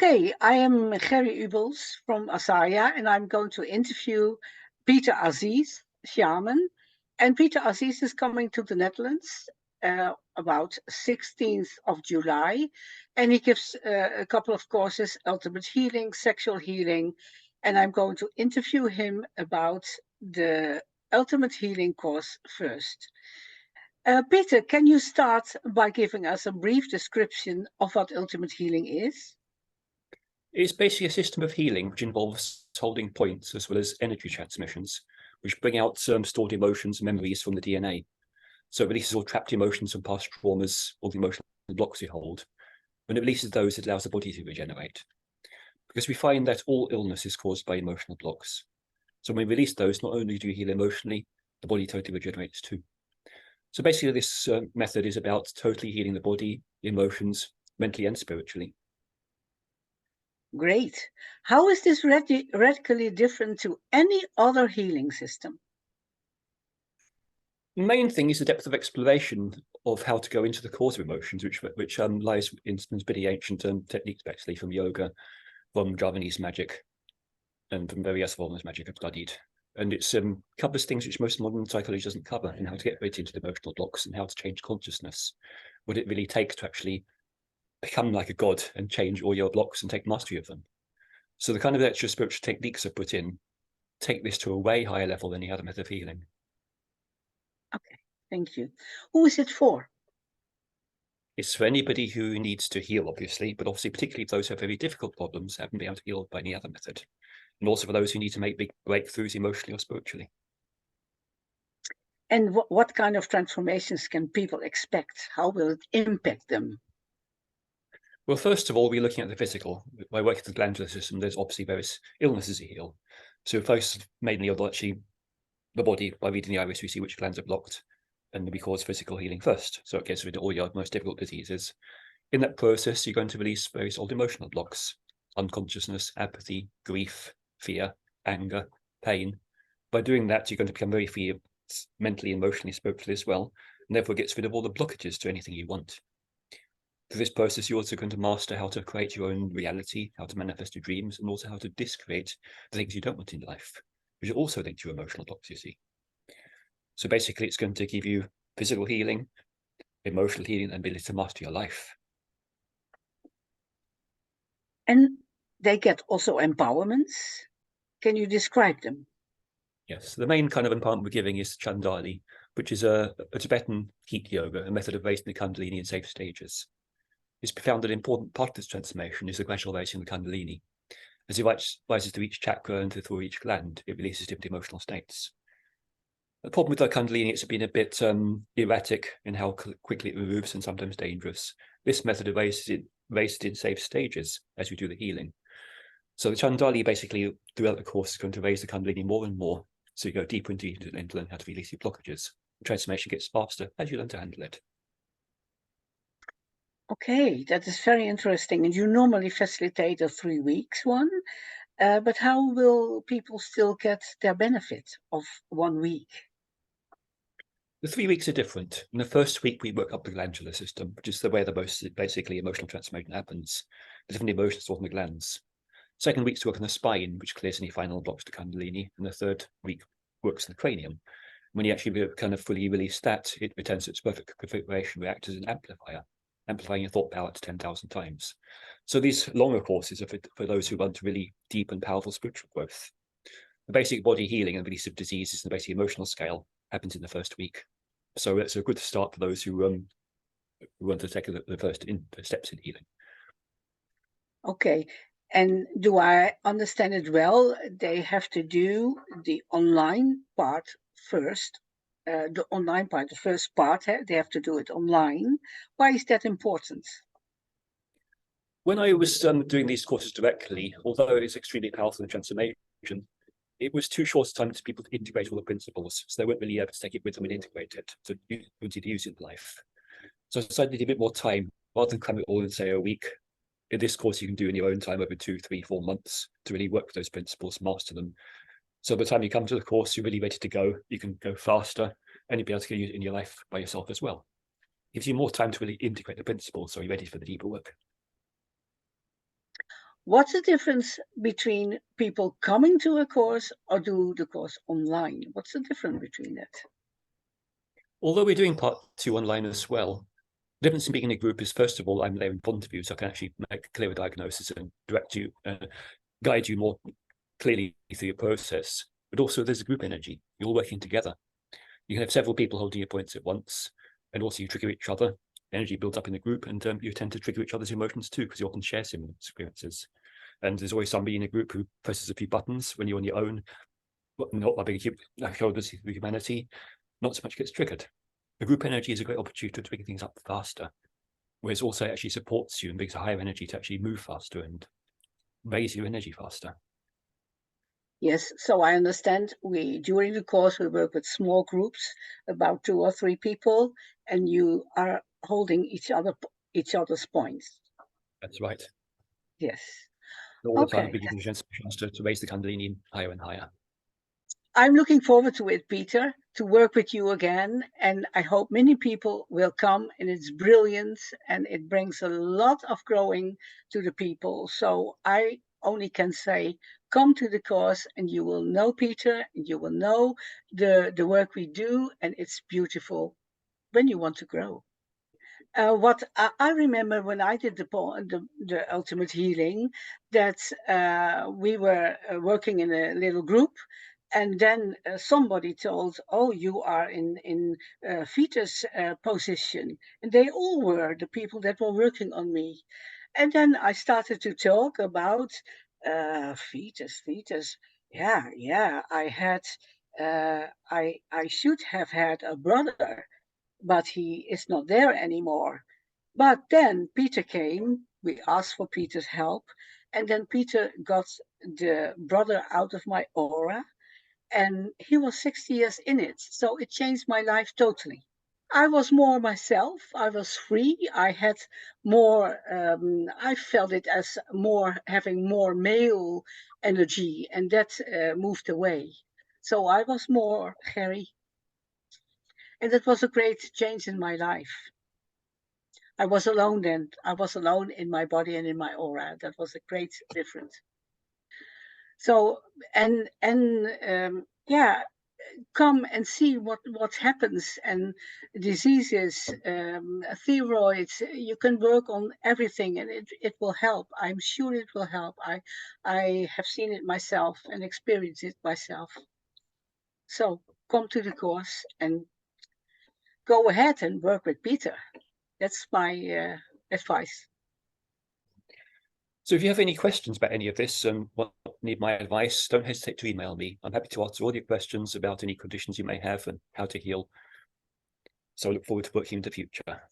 Okay, I am Gerry Ubels from Asaya, and I'm going to interview Peter Aziz, Shaman. And Peter Aziz is coming to the Netherlands about 16th of July, and he gives a couple of courses, ultimate healing, sexual healing, and I'm going to interview him about the ultimate healing course first. Peter, can you start by giving us a brief description of what ultimate healing is? It's basically a system of healing which involves holding points as well as energy transmissions, which bring out stored emotions and memories from the DNA. So it releases all trapped emotions from past traumas, all the emotional blocks we hold. When it releases those, it allows the body to regenerate. Because we find that all illness is caused by emotional blocks. So when we release those, not only do you heal emotionally, the body totally regenerates too. So basically this method is about totally healing the body, the emotions, mentally and spiritually. Great. How is this radically different to any other healing system? The main thing is the depth of exploration of how to go into the cause of emotions, which lies in some pretty ancient techniques, actually, from yoga, from Javanese magic, and from various forms of magic I've studied. And it covers things which most modern psychology doesn't cover, and how to get right into the emotional blocks and how to change consciousness, what it really takes to actually become like a god and change all your blocks and take mastery of them. So the kind of extra spiritual techniques are put in take this to a way higher level than any other method of healing. Okay, thank you. Who is it for? It's for anybody who needs to heal, obviously, but obviously particularly for those who have very difficult problems, haven't been able to heal by any other method. And also for those who need to make big breakthroughs emotionally or spiritually. And what kind of transformations can people expect? How will it impact them? Well, first of all, we're looking at the physical. By working the glandular system, there's obviously various illnesses to heal. So focus mainly on actually the body. By reading the iris, we see which glands are blocked, and we cause physical healing first. So it gets rid of all your most difficult diseases. In that process, you're going to release various old emotional blocks, unconsciousness, apathy, grief, fear, anger, pain. By doing that, you're going to become very free mentally, emotionally, spiritually as well, and therefore gets rid of all the blockages to anything you want. Through this process, you're also going to master how to create your own reality, how to manifest your dreams, and also how to discreate the things you don't want in life, which are also linked to your emotional blocks, you see. So basically, it's going to give you physical healing, emotional healing, and ability to master your life. And they get also empowerments. Can you describe them? Yes, the main kind of empowerment we're giving is Chandali, which is a Tibetan heat yoga, a method of raising the Kundalini in safe stages. It's found that an important part of this transformation is the gradual raising of the Kundalini. As it rises through each chakra and through each gland, it releases different emotional states. The problem with the Kundalini, it's been a bit erratic in how quickly it moves and sometimes dangerous. This method of raising it in safe stages as we do the healing. So the Chandali basically, throughout the course, is going to raise the Kundalini more and more. So you go deeper and deeper and learn how to release your blockages. The transformation gets faster as you learn to handle it. Okay, that is very interesting. And you normally facilitate a 3 weeks one, but how will people still get their benefit of 1 week? The 3 weeks are different. In the first week, we work up the glandular system, which is the way the most basically emotional transformation happens. The different emotions stored in the glands. Second week's work on the spine, which clears any final blocks to Kundalini. And the third week works in the cranium. When you actually kind of fully release that, it returns to its perfect configuration, reacts as an amplifier, amplifying your thought power to 10,000 times. So these longer courses are for those who want really deep and powerful spiritual growth. The basic body healing and release of diseases and the basic emotional scale happens in the first week. So it's a good start for those who want to take the first steps in healing. Okay, and do I understand it well? They have to do the online part first. The online part, the first part, they have to do it online. Why is that important? When I was doing these courses directly, although it's extremely powerful in transformation, it was too short a time for people to integrate all the principles, so they weren't really able to take it with them and integrate it, so you to use it in life. So I decided to need a bit more time, rather than cram it all in, say, a week. In this course, you can do in your own time over 2, 3, 4 months to really work with those principles, master them. So by the time you come to the course, you're really ready to go. You can go faster, and you'll be able to use it in your life by yourself as well. It gives you more time to really integrate the principles, so you're ready for the deeper work. What's the difference between people coming to a course or do the course online? What's the difference between that? Although we're doing part 2 online as well, the difference in being in a group is, first of all, I'm there in front of you, so I can actually make a clearer diagnosis and direct you, guide you more clearly through your process. But also there's a group energy. You're all working together. You can have several people holding your points at once, and also you trigger each other. Energy builds up in the group, and you tend to trigger each other's emotions too, because you often share similar experiences. And there's always somebody in a group who presses a few buttons when you're on your own. Not like big shoulders with humanity, not so much gets triggered. The group energy is a great opportunity to trigger things up faster, whereas also it actually supports you and brings a higher energy to actually move faster and raise your energy faster. Yes, so I understand during the course we work with small groups, about 2 or 3 people, and you are holding each other's points. That's right. Yes. All the time, Okay. big chance to raise the Kundalini higher and higher. I'm looking forward to it, Peter, to work with you again, and I hope many people will come, and it's brilliant, and it brings a lot of growing to the people. So I only can say, come to the course, and you will know Peter, and you will know the work we do, and it's beautiful when you want to grow. What I remember when I did the ultimate healing, that we were working in a little group, and then somebody told, "Oh, you are in fetus position," and they all were the people that were working on me. And then I started to talk about fetus. Yeah, yeah. I should have had a brother, but he is not there anymore. But then Peter came, we asked for Peter's help, and then Peter got the brother out of my aura, and he was 60 years in it. So it changed my life totally. I was more myself. I was free. I had more, I felt it as more having more male energy, and that moved away. So I was more Gerry, and that was a great change in my life. I was alone then. I was alone in my body and in my aura. That was a great difference. So yeah, come and see what happens, and diseases, thyroids. You can work on everything, and it will help. I'm sure it will help. I have seen it myself and experienced it myself. So come to the course and go ahead and work with Peter. That's my advice. So if you have any questions about any of this and need my advice, don't hesitate to email me. I'm happy to answer all your questions about any conditions you may have and how to heal. So I look forward to working in the future.